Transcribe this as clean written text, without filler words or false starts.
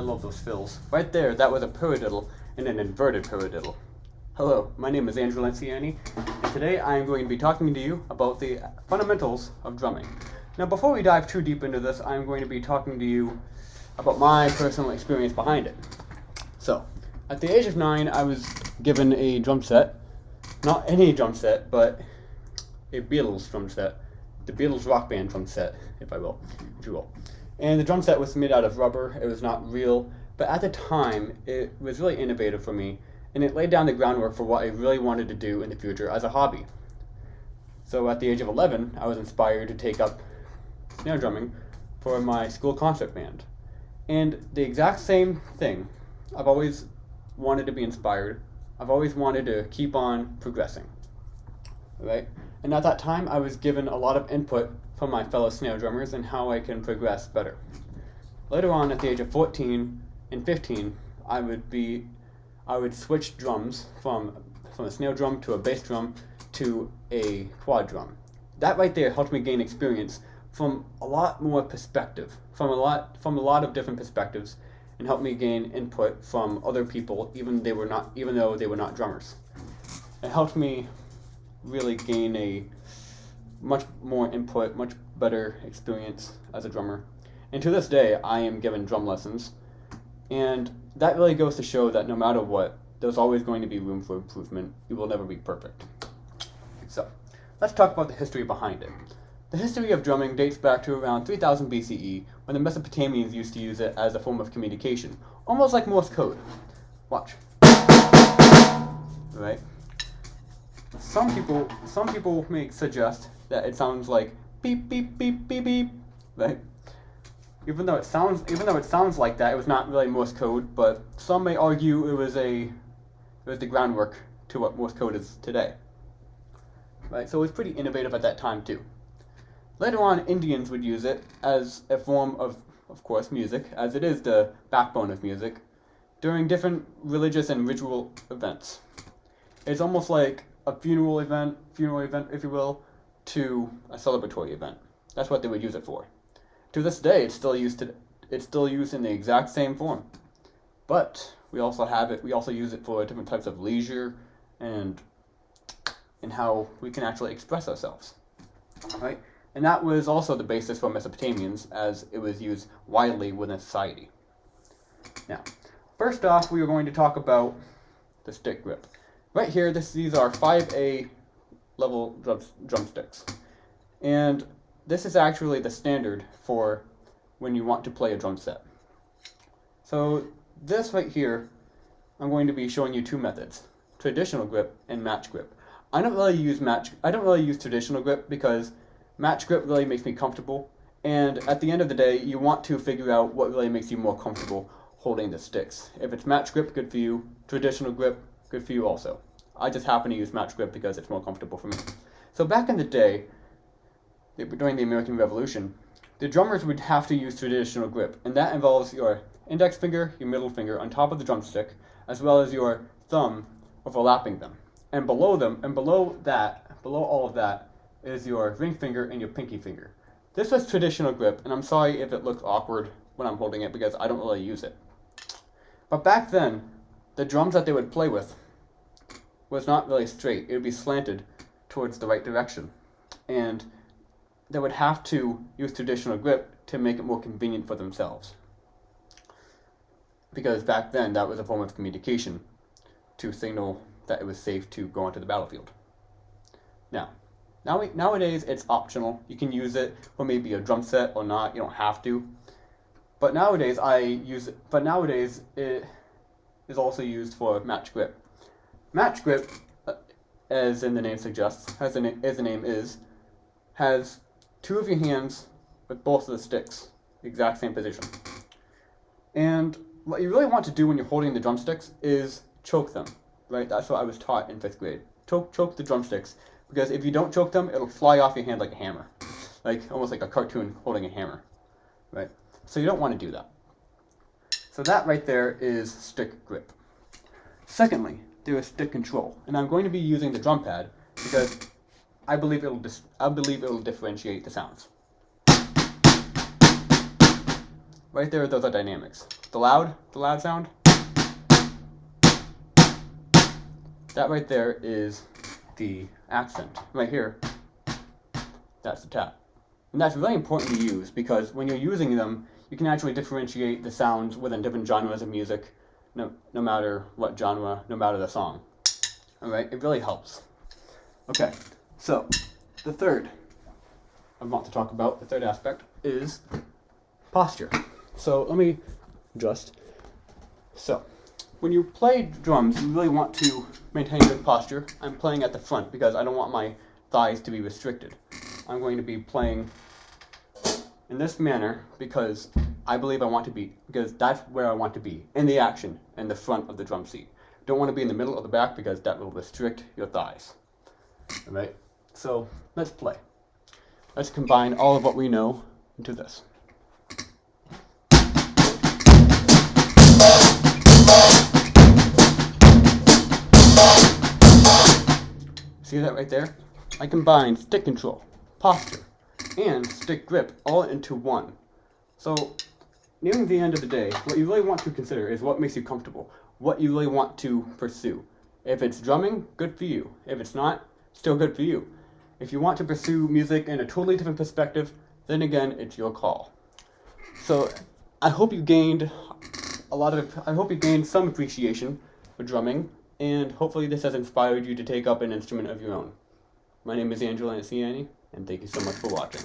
I love those fills. Right there, that was a paradiddle and an inverted paradiddle. Hello, my name is Andrew Lenciani, and today I am going to be talking to you about the fundamentals of drumming. Now, before we dive too deep into this, I'm going to be talking to you about my personal experience behind it. So, at the age of 9, I was given a drum set. Not any drum set, but a Beatles drum set. The Beatles Rock Band drum set, if you will. And the drum set was made out of rubber. It was not real, but at the time, it was really innovative for me, and it laid down the groundwork for what I really wanted to do in the future as a hobby. So at the age of 11, I was inspired to take up snare drumming for my school concert band. And the exact same thing, I've always wanted to be inspired. I've always wanted to keep on progressing, right? And at that time, I was given a lot of input from my fellow snare drummers and how I can progress better. Later on, at the age of 14 and 15, I would switch drums from a snare drum to a bass drum to a quad drum. That right there helped me gain experience from a lot more perspective, from a lot of different perspectives, and helped me gain input from other people, even though they were not drummers. It helped me really gain a much more input, much better experience as a drummer. And to this day, I am given drum lessons, and that really goes to show that no matter what, there's always going to be room for improvement. You will never be perfect. So, let's talk about the history behind it. The history of drumming dates back to around 3000 BCE, when the Mesopotamians used to use it as a form of communication, almost like Morse code. Watch. Right? Some people may suggest that it sounds like beep beep beep beep beep, right? Even though it sounds like that, it was not really Morse code, but some may argue it was the groundwork to what Morse code is today. Right? So it was pretty innovative at that time too. Later on, Indians would use it as a form of course, music, as it is the backbone of music, during different religious and ritual events. It's almost like a funeral event, if you will, to a celebratory event. That's what they would use it for. To this day, it's still used in the exact same form. But we also use it for different types of leisure and how we can actually express ourselves. Right? And that was also the basis for Mesopotamians, as it was used widely within society. Now, first off, we are going to talk about the stick grip. Right here, these are 5A level drumsticks. And this is actually the standard for when you want to play a drum set. So this right here, I'm going to be showing you two methods: traditional grip and match grip. I don't really use traditional grip because match grip really makes me comfortable, and at the end of the day, you want to figure out what really makes you more comfortable holding the sticks. If it's match grip, good for you. Traditional grip, good for you also. I just happen to use match grip because it's more comfortable for me. So back in the day, during the American Revolution, the drummers would have to use traditional grip, and that involves your index finger, your middle finger on top of the drumstick, as well as your thumb overlapping them. And below all of that, is your ring finger and your pinky finger. This was traditional grip, and I'm sorry if it looks awkward when I'm holding it because I don't really use it. But back then, the drums that they would play with was not really straight. It would be slanted towards the right direction. And they would have to use traditional grip to make it more convenient for themselves. Because back then, that was a form of communication to signal that it was safe to go onto the battlefield. Nowadays, it's optional. You can use it for maybe a drum set or not. You don't have to. But nowadays, it is also used for match grip. Match grip, as in the name suggests, as the name is, has two of your hands with both of the sticks, exact same position. And what you really want to do when you're holding the drumsticks is choke them, right? That's what I was taught in 5th grade. Choke the drumsticks. Because if you don't choke them, it'll fly off your hand like a hammer. Almost like a cartoon holding a hammer, right? So you don't want to do that. So that right there is stick grip. Secondly, there is stick control. And I'm going to be using the drum pad because I believe it'll differentiate the sounds. right there, those are dynamics. The loud sound, that right there is the accent. Right here, that's the tap. And that's really important to use because when you're using them, you can actually differentiate the sounds within different genres of music, no matter what genre, no matter the song. Alright, it really helps. Okay, so the third I want to talk about, the third aspect, is posture. So let me adjust. So, when you play drums, you really want to maintain good posture. I'm playing at the front because I don't want my thighs to be restricted. I'm going to be playing in this manner because I believe I want to be, because that's where I want to be, in the action, in the front of the drum seat. Don't want to be in the middle or the back because that will restrict your thighs. Alright, so let's play. Let's combine all of what we know into this. See that right there? I combined stick control, posture, and stick grip all into one. So, nearing the end of the day, what you really want to consider is what makes you comfortable, what you really want to pursue. If it's drumming, good for you. If it's not, still good for you. If you want to pursue music in a totally different perspective, then again, it's your call. So, I hope you gained some appreciation for drumming, and hopefully this has inspired you to take up an instrument of your own. My name is Angela Anciani, and thank you so much for watching.